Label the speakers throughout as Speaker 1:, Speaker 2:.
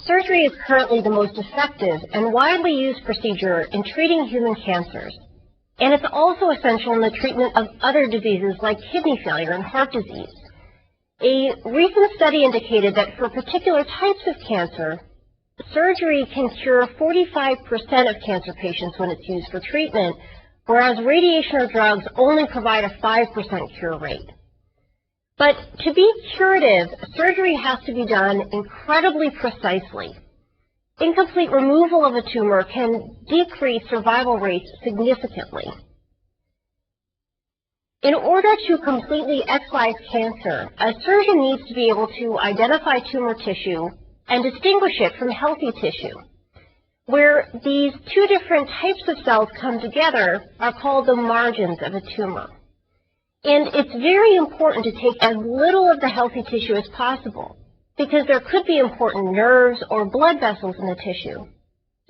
Speaker 1: Surgery is currently the most effective and widely used procedure in treating human cancers, and it's also essential in the treatment of other diseases like kidney failure and heart disease. A recent study indicated that for particular types of cancer, surgery can cure 45% of cancer patients when it's used for treatment, whereas radiation or drugs only provide a 5% cure rate. But to be curative, surgery has to be done incredibly precisely. Incomplete removal of a tumor can decrease survival rates significantly. In order to completely excise cancer, a surgeon needs to be able to identify tumor tissue and distinguish it from healthy tissue. Where these two different types of cells come together are called the margins of a tumor. And it's very important to take as little of the healthy tissue as possible, because there could be important nerves or blood vessels in the tissue.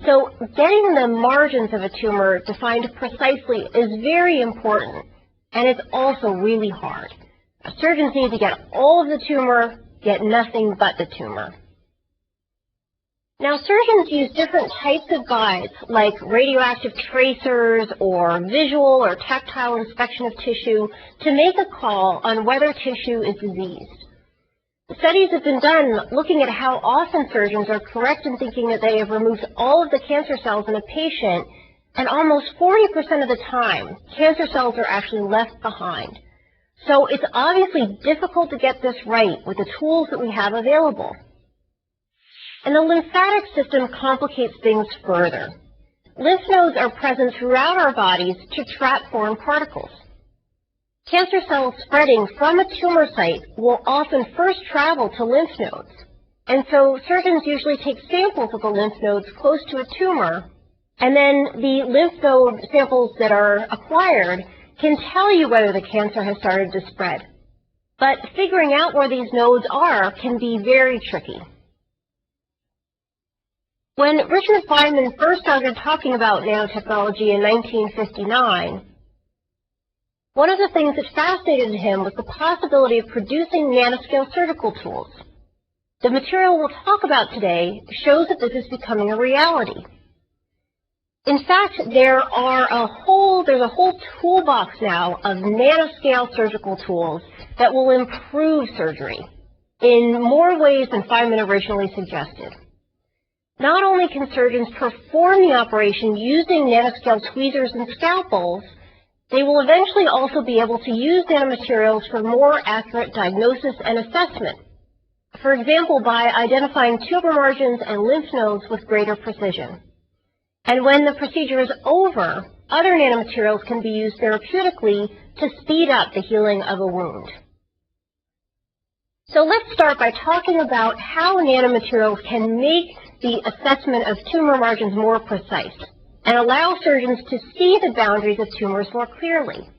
Speaker 1: So getting the margins of a tumor defined precisely is very important, and it's also really hard. Surgeons need to get all of the tumor, get nothing but the tumor. Now, surgeons use different types of guides, like radioactive tracers or visual or tactile inspection of tissue, to make a call on whether tissue is diseased. Studies have been done looking at how often surgeons are correct in thinking that they have removed all of the cancer cells in a patient, and almost 40% of the time, cancer cells are actually left behind. So it's obviously difficult to get this right with the tools that we have available. And the lymphatic system complicates things further. Lymph nodes are present throughout our bodies to trap foreign particles. Cancer cells spreading from a tumor site will often first travel to lymph nodes. And so surgeons usually take samples of the lymph nodes close to a tumor, and then the lymph node samples that are acquired can tell you whether the cancer has started to spread. But figuring out where these nodes are can be very tricky. When Richard Feynman first started talking about nanotechnology in 1959, one of the things that fascinated him was the possibility of producing nanoscale surgical tools. The material we'll talk about today shows that this is becoming a reality. In fact, there's a whole toolbox now of nanoscale surgical tools that will improve surgery in more ways than Feynman originally suggested. Not only can surgeons perform the operation using nanoscale tweezers and scalpels, they will eventually also be able to use nanomaterials for more accurate diagnosis and assessment. For example, by identifying tumor margins and lymph nodes with greater precision. And when the procedure is over, other nanomaterials can be used therapeutically to speed up the healing of a wound. So let's start by talking about how nanomaterials can make the assessment of tumor margins more precise and allow surgeons to see the boundaries of tumors more clearly.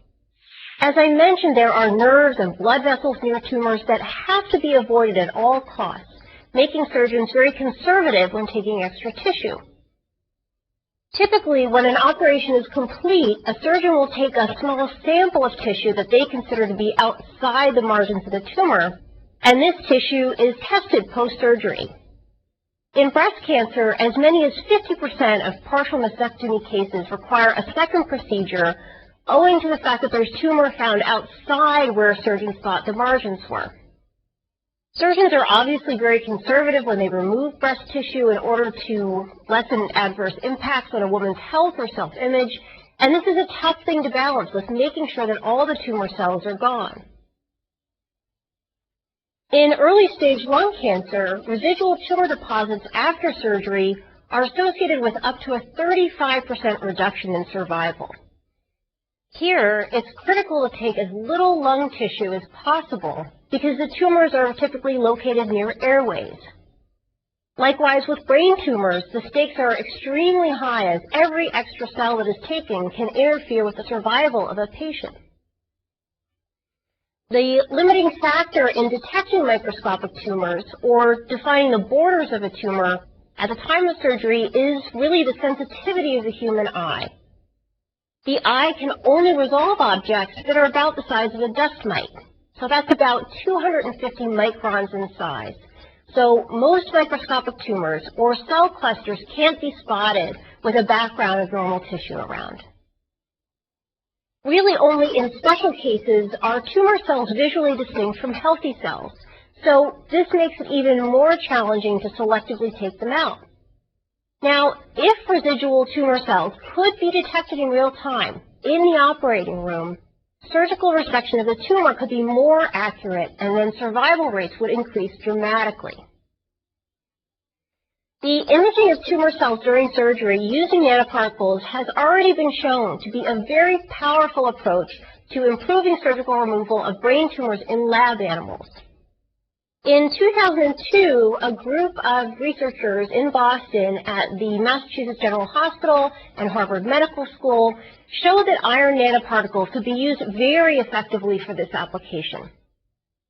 Speaker 1: As I mentioned, there are nerves and blood vessels near tumors that have to be avoided at all costs, making surgeons very conservative when taking extra tissue. Typically, when an operation is complete, a surgeon will take a small sample of tissue that they consider to be outside the margins of the tumor, and this tissue is tested post-surgery. In breast cancer, as many as 50% of partial mastectomy cases require a second procedure owing to the fact that there's tumor found outside where surgeons thought the margins were. Surgeons are obviously very conservative when they remove breast tissue in order to lessen adverse impacts on a woman's health or self-image, and this is a tough thing to balance with making sure that all the tumor cells are gone. In early-stage lung cancer, residual tumor deposits after surgery are associated with up to a 35% reduction in survival. Here, it's critical to take as little lung tissue as possible because the tumors are typically located near airways. Likewise, with brain tumors, the stakes are extremely high as every extra cell that is taken can interfere with the survival of a patient. The limiting factor in detecting microscopic tumors or defining the borders of a tumor at the time of surgery is really the sensitivity of the human eye. The eye can only resolve objects that are about the size of a dust mite. So that's about 250 microns in size. So most microscopic tumors or cell clusters can't be spotted with a background of normal tissue around. Really, only in special cases are tumor cells visually distinct from healthy cells. So this makes it even more challenging to selectively take them out. Now, if residual tumor cells could be detected in real time in the operating room, surgical resection of the tumor could be more accurate, and then survival rates would increase dramatically. The imaging of tumor cells during surgery using nanoparticles has already been shown to be a very powerful approach to improving surgical removal of brain tumors in lab animals. In 2002, a group of researchers in Boston at the Massachusetts General Hospital and Harvard Medical School showed that iron nanoparticles could be used very effectively for this application.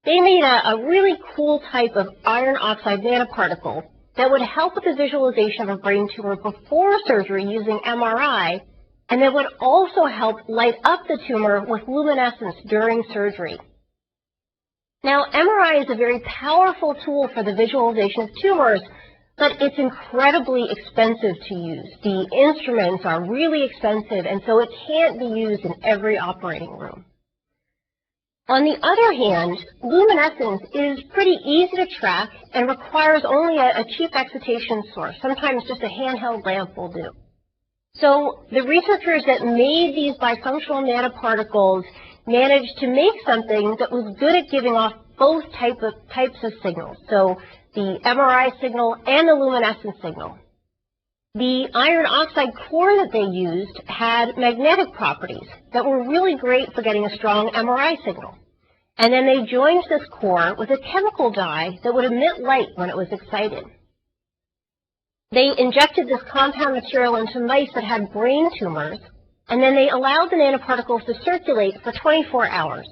Speaker 1: They made a really cool type of iron oxide nanoparticle that would help with the visualization of a brain tumor before surgery using MRI, and that would also help light up the tumor with luminescence during surgery. Now, MRI is a very powerful tool for the visualization of tumors, but it's incredibly expensive to use. The instruments are really expensive, and so it can't be used in every operating room. On the other hand, luminescence is pretty easy to track and requires only a cheap excitation source. Sometimes just a handheld lamp will do. So the researchers that made these bifunctional nanoparticles managed to make something that was good at giving off both types of signals, so the MRI signal and the luminescence signal. The iron oxide core that they used had magnetic properties that were really great for getting a strong MRI signal. And then they joined this core with a chemical dye that would emit light when it was excited. They injected this compound material into mice that had brain tumors, and then they allowed the nanoparticles to circulate for 24 hours.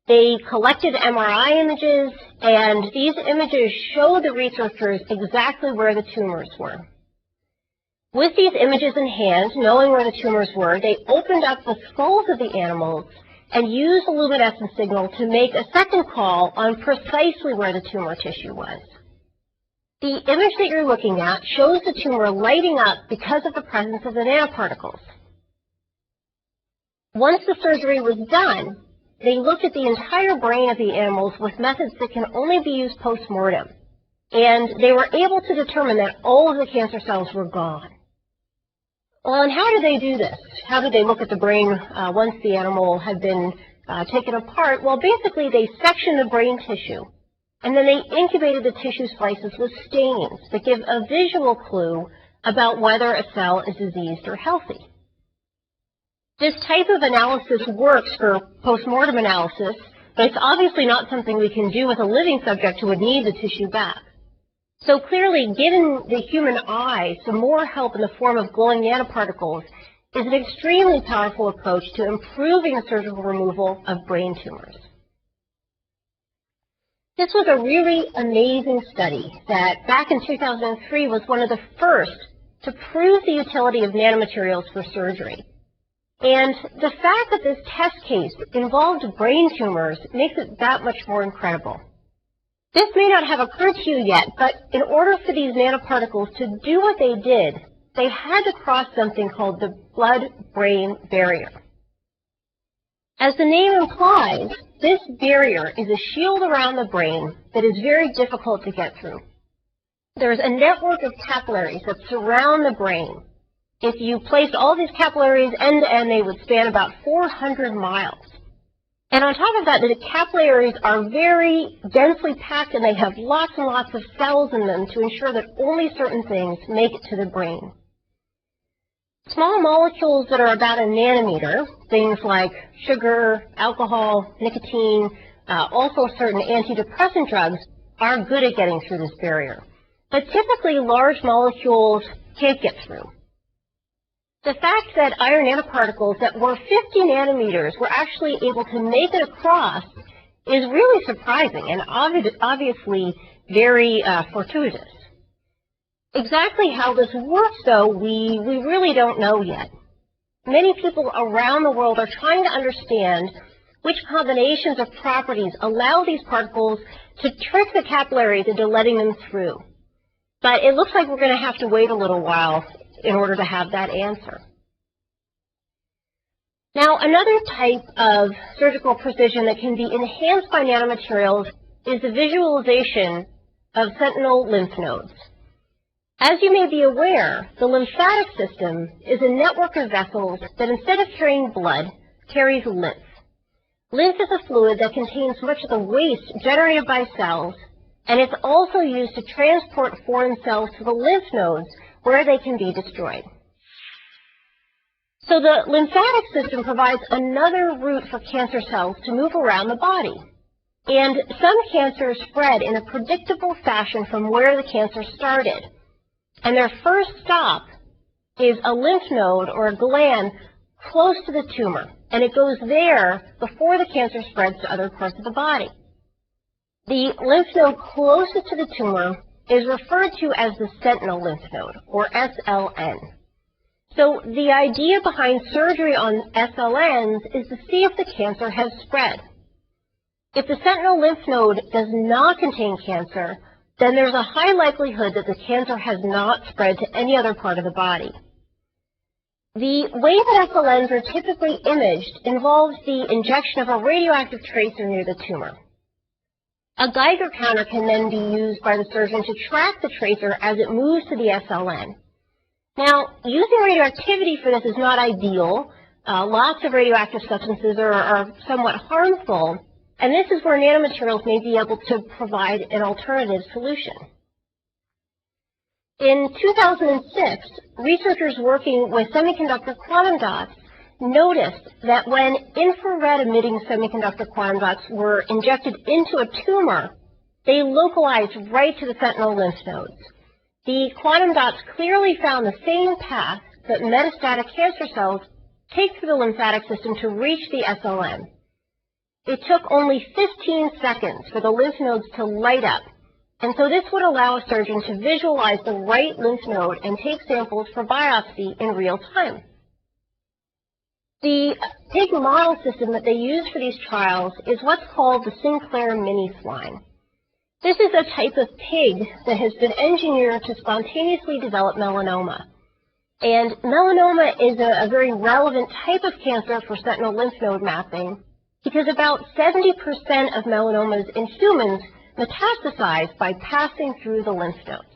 Speaker 1: They collected MRI images, and these images showed the researchers exactly where the tumors were. With these images in hand, knowing where the tumors were, they opened up the skulls of the animals and used the luminescence signal to make a second call on precisely where the tumor tissue was. The image that you're looking at shows the tumor lighting up because of the presence of the nanoparticles. Once the surgery was done, they looked at the entire brain of the animals with methods that can only be used post-mortem, and they were able to determine that all of the cancer cells were gone. Well, and how did they do this? How did they look at the brain once the animal had been taken apart? Well, basically they sectioned the brain tissue, and then they incubated the tissue slices with stains that give a visual clue about whether a cell is diseased or healthy. This type of analysis works for post-mortem analysis, but it's obviously not something we can do with a living subject who would need the tissue back. So clearly, giving the human eye some more help in the form of glowing nanoparticles is an extremely powerful approach to improving the surgical removal of brain tumors. This was a really amazing study that back in 2003 was one of the first to prove the utility of nanomaterials for surgery. And the fact that this test case involved brain tumors makes it that much more incredible. This may not have occurred to you yet, but in order for these nanoparticles to do what they did, they had to cross something called the blood-brain barrier. As the name implies, this barrier is a shield around the brain that is very difficult to get through. There's a network of capillaries that surround the brain. If you placed all these capillaries end to end, they would span about 400 miles. And on top of that, the capillaries are very densely packed, and they have lots and lots of cells in them to ensure that only certain things make it to the brain. Small molecules that are about a nanometer, things like sugar, alcohol, nicotine, also certain antidepressant drugs, are good at getting through this barrier. But typically, large molecules can't get through. The fact that iron nanoparticles that were 50 nanometers were actually able to make it across is really surprising and obviously very fortuitous. Exactly how this works, though, we really don't know yet. Many people around the world are trying to understand which combinations of properties allow these particles to trick the capillaries into letting them through. But it looks like we're going to have to wait a little while in order to have that answer. Now, another type of surgical precision that can be enhanced by nanomaterials is the visualization of sentinel lymph nodes. As you may be aware, the lymphatic system is a network of vessels that instead of carrying blood, carries lymph. Lymph is a fluid that contains much of the waste generated by cells, and it's also used to transport foreign cells to the lymph nodes where they can be destroyed. So the lymphatic system provides another route for cancer cells to move around the body. And some cancers spread in a predictable fashion from where the cancer started. And their first stop is a lymph node or a gland close to the tumor. And it goes there before the cancer spreads to other parts of the body. The lymph node closest to the tumor is referred to as the sentinel lymph node, or SLN. So the idea behind surgery on SLNs is to see if the cancer has spread. If the sentinel lymph node does not contain cancer, then there's a high likelihood that the cancer has not spread to any other part of the body. The way that SLNs are typically imaged involves the injection of a radioactive tracer near the tumor. A Geiger counter can then be used by the surgeon to track the tracer as it moves to the SLN. Now, using radioactivity for this is not ideal. Lots of radioactive substances are somewhat harmful, and this is where nanomaterials may be able to provide an alternative solution. In 2006, researchers working with semiconductor quantum dots noticed that when infrared-emitting semiconductor quantum dots were injected into a tumor, they localized right to the sentinel lymph nodes. The quantum dots clearly found the same path that metastatic cancer cells take through the lymphatic system to reach the SLN. It took only 15 seconds for the lymph nodes to light up, and so this would allow a surgeon to visualize the right lymph node and take samples for biopsy in real time. The pig model system that they use for these trials is what's called the Sinclair mini swine. This is a type of pig that has been engineered to spontaneously develop melanoma. And melanoma is a very relevant type of cancer for sentinel lymph node mapping because about 70% of melanomas in humans metastasize by passing through the lymph nodes.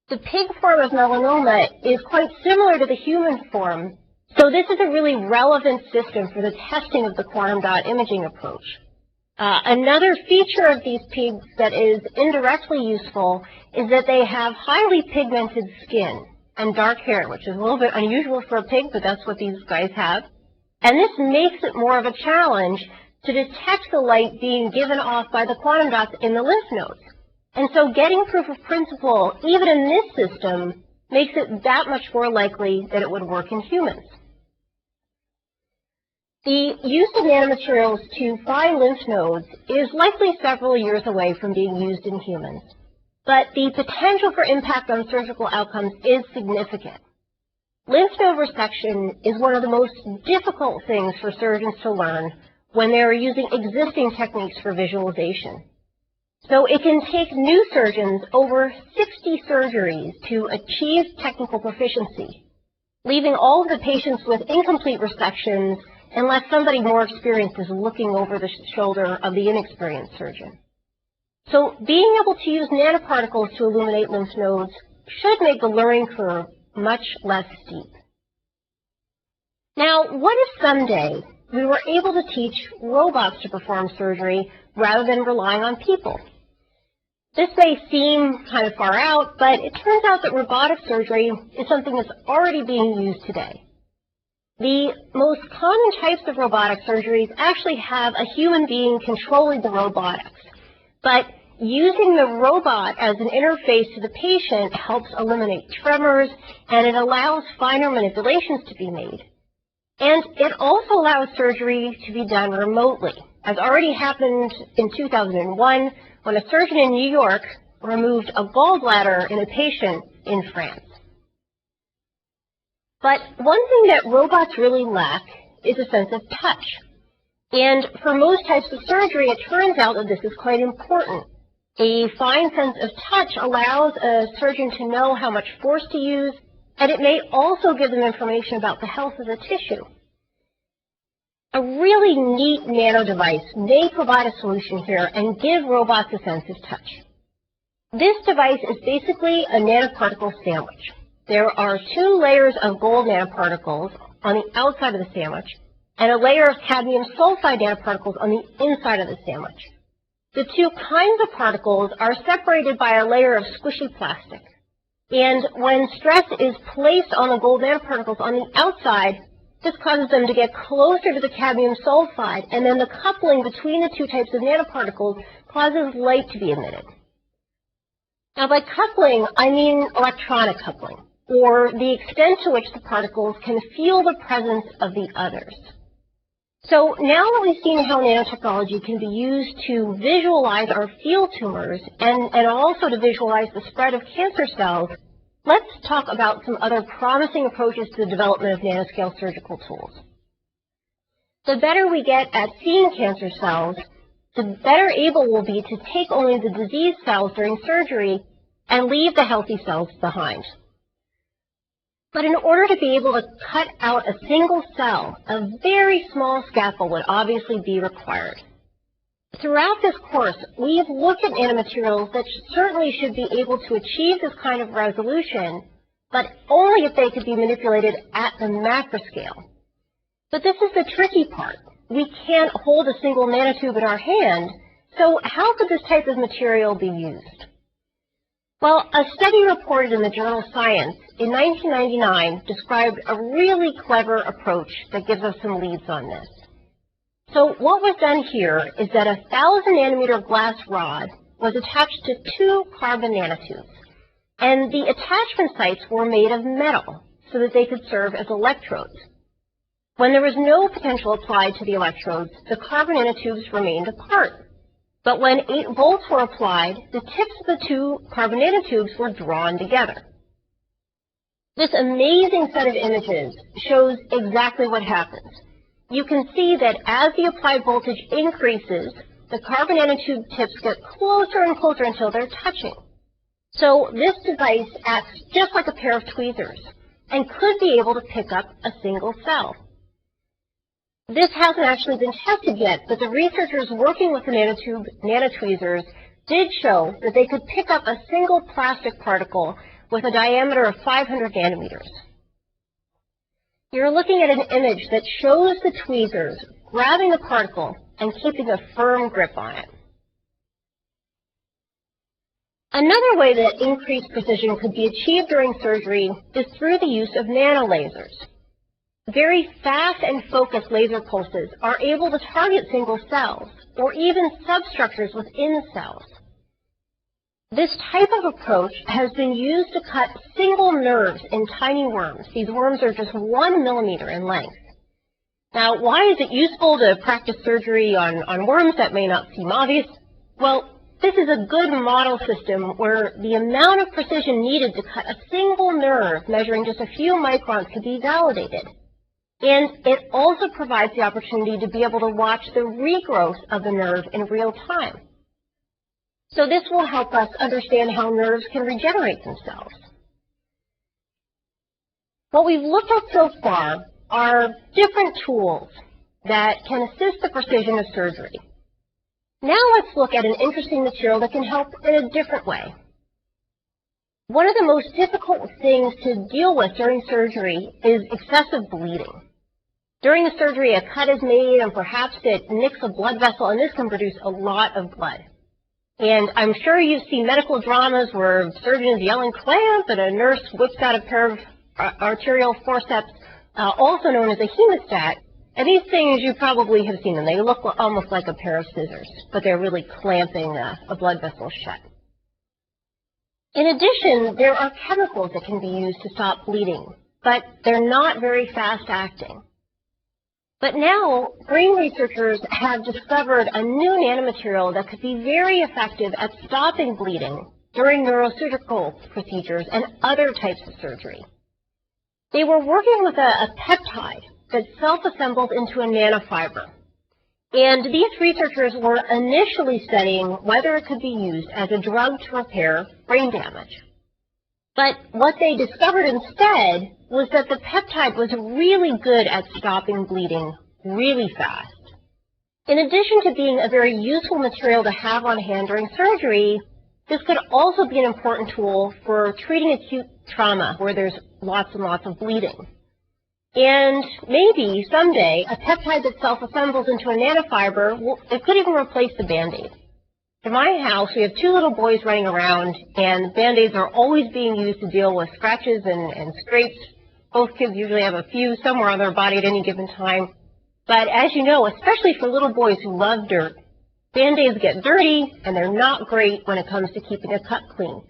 Speaker 1: The pig form of melanoma is quite similar to the human form, so this is a really relevant system for the testing of the quantum dot imaging approach. Another feature of these pigs that is indirectly useful is that they have highly pigmented skin and dark hair, which is a little bit unusual for a pig, but that's what these guys have. And this makes it more of a challenge to detect the light being given off by the quantum dots in the lymph nodes. And so getting proof of principle, even in this system, makes it that much more likely that it would work in humans. The use of nanomaterials to find lymph nodes is likely several years away from being used in humans, but the potential for impact on surgical outcomes is significant. Lymph node resection is one of the most difficult things for surgeons to learn when they are using existing techniques for visualization. So it can take new surgeons over 60 surgeries to achieve technical proficiency, leaving all of the patients with incomplete resections unless somebody more experienced is looking over the shoulder of the inexperienced surgeon. So being able to use nanoparticles to illuminate lymph nodes should make the learning curve much less steep. Now, what if someday we were able to teach robots to perform surgery rather than relying on people? This may seem kind of far out, but it turns out that robotic surgery is something that's already being used today. The most common types of robotic surgeries actually have a human being controlling the robotics, but using the robot as an interface to the patient helps eliminate tremors, and it allows finer manipulations to be made. And it also allows surgery to be done remotely, as already happened in 2001 when a surgeon in New York removed a gallbladder in a patient in France. But one thing that robots really lack is a sense of touch. And for most types of surgery, it turns out that this is quite important. A fine sense of touch allows a surgeon to know how much force to use, and it may also give them information about the health of the tissue. A really neat nano device may provide a solution here and give robots a sense of touch. This device is basically a nanoparticle sandwich. There are 2 layers of gold nanoparticles on the outside of the sandwich and a layer of cadmium sulfide nanoparticles on the inside of the sandwich. The 2 kinds of particles are separated by a layer of squishy plastic. And when stress is placed on the gold nanoparticles on the outside, this causes them to get closer to the cadmium sulfide, and then the coupling between the 2 types of nanoparticles causes light to be emitted. Now, by coupling, I mean electronic coupling, or the extent to which the particles can feel the presence of the others. So now that we've seen how nanotechnology can be used to visualize our field tumors and also to visualize the spread of cancer cells, let's talk about some other promising approaches to the development of nanoscale surgical tools. The better we get at seeing cancer cells, the better able we'll be to take only the diseased cells during surgery and leave the healthy cells behind. But in order to be able to cut out a single cell, a very small scaffold would obviously be required. Throughout this course, we have looked at nanomaterials that certainly should be able to achieve this kind of resolution, but only if they could be manipulated at the macroscale. But this is the tricky part. We can't hold a single nanotube in our hand, so how could this type of material be used? Well, a study reported in the journal Science in 1999 described a really clever approach that gives us some leads on this. So what was done here is that a 1,000-nanometer glass rod was attached to 2 carbon nanotubes, and the attachment sites were made of metal so that they could serve as electrodes. When there was no potential applied to the electrodes, the carbon nanotubes remained apart. But when 8 volts were applied, the tips of the 2 carbon nanotubes were drawn together. This amazing set of images shows exactly what happens. You can see that as the applied voltage increases, the carbon nanotube tips get closer and closer until they're touching. So this device acts just like a pair of tweezers and could be able to pick up a single cell. This hasn't actually been tested yet, but the researchers working with the nanotweezers did show that they could pick up a single plastic particle with a diameter of 500 nanometers. You're looking at an image that shows the tweezers grabbing the particle and keeping a firm grip on it. Another way that increased precision could be achieved during surgery is through the use of nanolasers. Very fast and focused laser pulses are able to target single cells or even substructures within cells. This type of approach has been used to cut single nerves in tiny worms. These worms are just 1 millimeter in length. Now, why is it useful to practice surgery on worms that may not seem obvious? Well, this is a good model system where the amount of precision needed to cut a single nerve measuring just a few microns can be validated. And it also provides the opportunity to be able to watch the regrowth of the nerve in real time. So this will help us understand how nerves can regenerate themselves. What we've looked at so far are different tools that can assist the precision of surgery. Now let's look at an interesting material that can help in a different way. One of the most difficult things to deal with during surgery is excessive bleeding. During the surgery, a cut is made and perhaps it nicks a blood vessel, and this can produce a lot of blood. And I'm sure you've seen medical dramas where a surgeon is yelling clamp and a nurse whips out a pair of arterial forceps, also known as a hemostat. And these things, you probably have seen them. They look almost like a pair of scissors, but they're really clamping a blood vessel shut. In addition, there are chemicals that can be used to stop bleeding, but they're not very fast-acting. But now, brain researchers have discovered a new nanomaterial that could be very effective at stopping bleeding during neurosurgical procedures and other types of surgery. They were working with a peptide that self-assembled into a nanofiber. And these researchers were initially studying whether it could be used as a drug to repair brain damage. But what they discovered instead was that the peptide was really good at stopping bleeding really fast. In addition to being a very useful material to have on hand during surgery, this could also be an important tool for treating acute trauma where there's lots and lots of bleeding. And maybe someday a peptide that self-assembles into a nanofiber, it could even replace the Band-Aid. In my house, we have two little boys running around, and Band-Aids are always being used to deal with scratches and scrapes. Both kids usually have a few somewhere on their body at any given time. But as you know, especially for little boys who love dirt, Band-Aids get dirty, and they're not great when it comes to keeping a cut clean.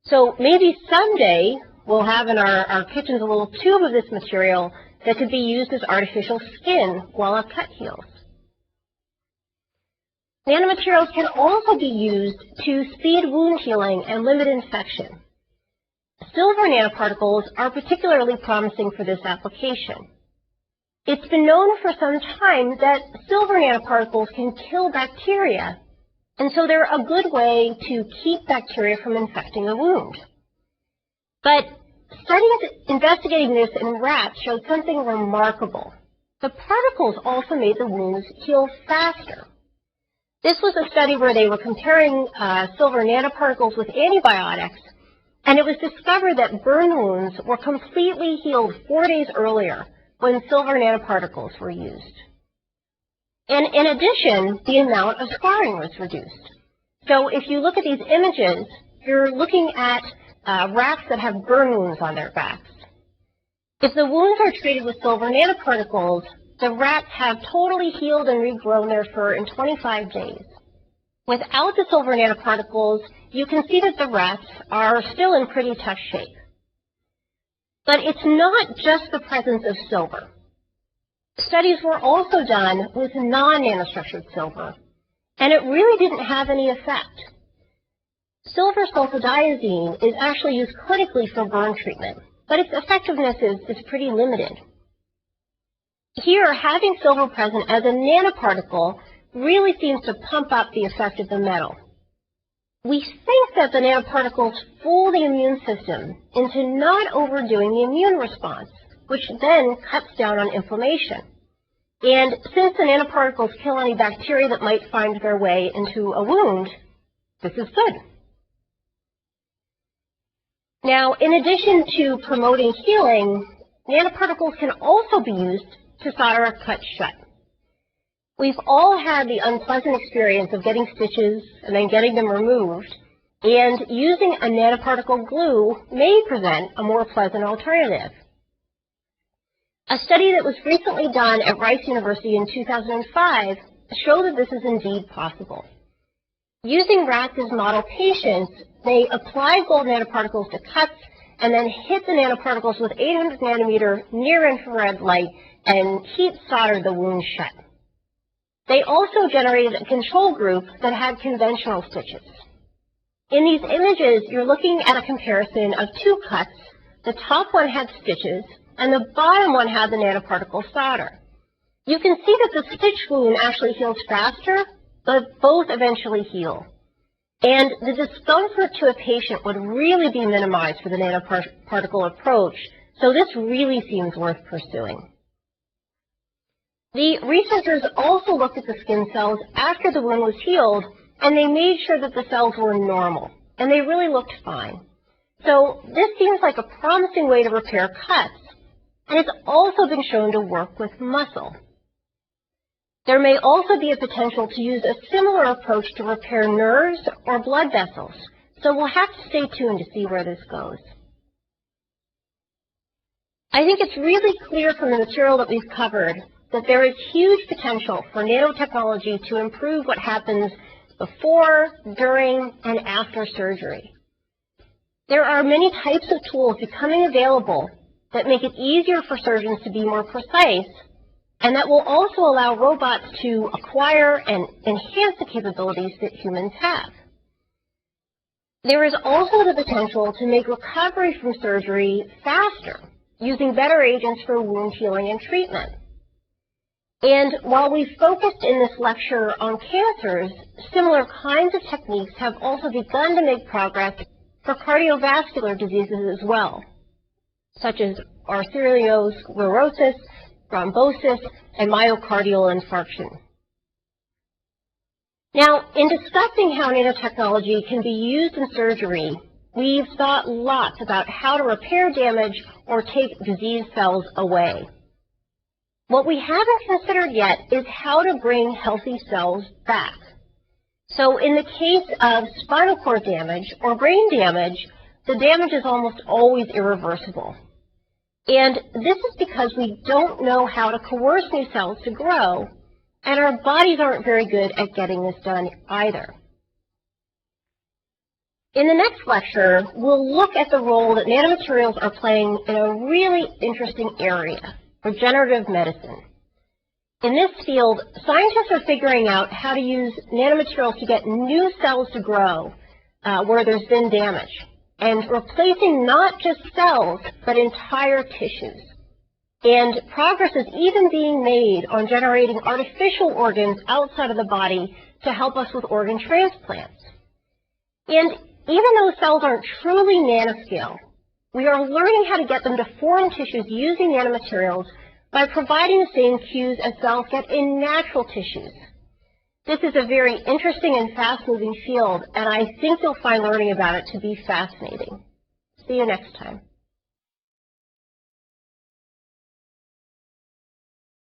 Speaker 1: So maybe someday we'll have in our kitchens a little tube of this material that could be used as artificial skin while a cut heals. Nanomaterials can also be used to speed wound healing and limit infection. Silver nanoparticles are particularly promising for this application. It's been known for some time that silver nanoparticles can kill bacteria, and so they're a good way to keep bacteria from infecting a wound. But studies investigating this in rats showed something remarkable. The particles also made the wounds heal faster. This was a study where they were comparing silver nanoparticles with antibiotics, and it was discovered that burn wounds were completely healed 4 days earlier when silver nanoparticles were used. And in addition, the amount of scarring was reduced. So if you look at these images, you're looking at rats that have burn wounds on their backs. If the wounds are treated with silver nanoparticles, the rats have totally healed and regrown their fur in 25 days. Without the silver nanoparticles, you can see that the rats are still in pretty tough shape. But it's not just the presence of silver. Studies were also done with non-nanostructured silver, and it really didn't have any effect. Silver sulfadiazine is actually used clinically for burn treatment, but its effectiveness is pretty limited. Here, having silver present as a nanoparticle really seems to pump up the effect of the metal. We think that the nanoparticles fool the immune system into not overdoing the immune response, which then cuts down on inflammation. And since the nanoparticles kill any bacteria that might find their way into a wound, this is good. Now, in addition to promoting healing, nanoparticles can also be used to solder a cut shut. We've all had the unpleasant experience of getting stitches and then getting them removed, and using a nanoparticle glue may present a more pleasant alternative. A study that was recently done at Rice University in 2005 showed that this is indeed possible. Using rats as model patients, they applied gold nanoparticles to cuts and then hit the nanoparticles with 800 nanometer near-infrared light and heat soldered the wound shut. They also generated a control group that had conventional stitches. In these images, you're looking at a comparison of two cuts. The top one had stitches, and the bottom one had the nanoparticle solder. You can see that the stitch wound actually heals faster, but both eventually heal. And the discomfort to a patient would really be minimized for the nanoparticle approach, so this really seems worth pursuing. The researchers also looked at the skin cells after the wound was healed, and they made sure that the cells were normal, and they really looked fine. So this seems like a promising way to repair cuts, and it's also been shown to work with muscle. There may also be a potential to use a similar approach to repair nerves or blood vessels, so we'll have to stay tuned to see where this goes. I think it's really clear from the material that we've covered that there is huge potential for nanotechnology to improve what happens before, during, and after surgery. There are many types of tools becoming available that make it easier for surgeons to be more precise, and that will also allow robots to acquire and enhance the capabilities that humans have. There is also the potential to make recovery from surgery faster, using better agents for wound healing and treatment. And while we focused in this lecture on cancers, similar kinds of techniques have also begun to make progress for cardiovascular diseases as well, such as arteriosclerosis, thrombosis, and myocardial infarction. Now, in discussing how nanotechnology can be used in surgery, we've thought lots about how to repair damage or take diseased cells away. What we haven't considered yet is how to bring healthy cells back. So in the case of spinal cord damage or brain damage, the damage is almost always irreversible. And this is because we don't know how to coerce new cells to grow, and our bodies aren't very good at getting this done either. In the next lecture, we'll look at the role that nanomaterials are playing in a really interesting area, regenerative medicine. In this field, scientists are figuring out how to use nanomaterials to get new cells to grow where there's been damage, and replacing not just cells, but entire tissues. And progress is even being made on generating artificial organs outside of the body to help us with organ transplants. And even though cells aren't truly nanoscale, we are learning how to get them to form tissues using nanomaterials by providing the same cues as cells get in natural tissues. This is a very interesting and fast-moving field, and I think you'll find learning about it to be fascinating. See you next time.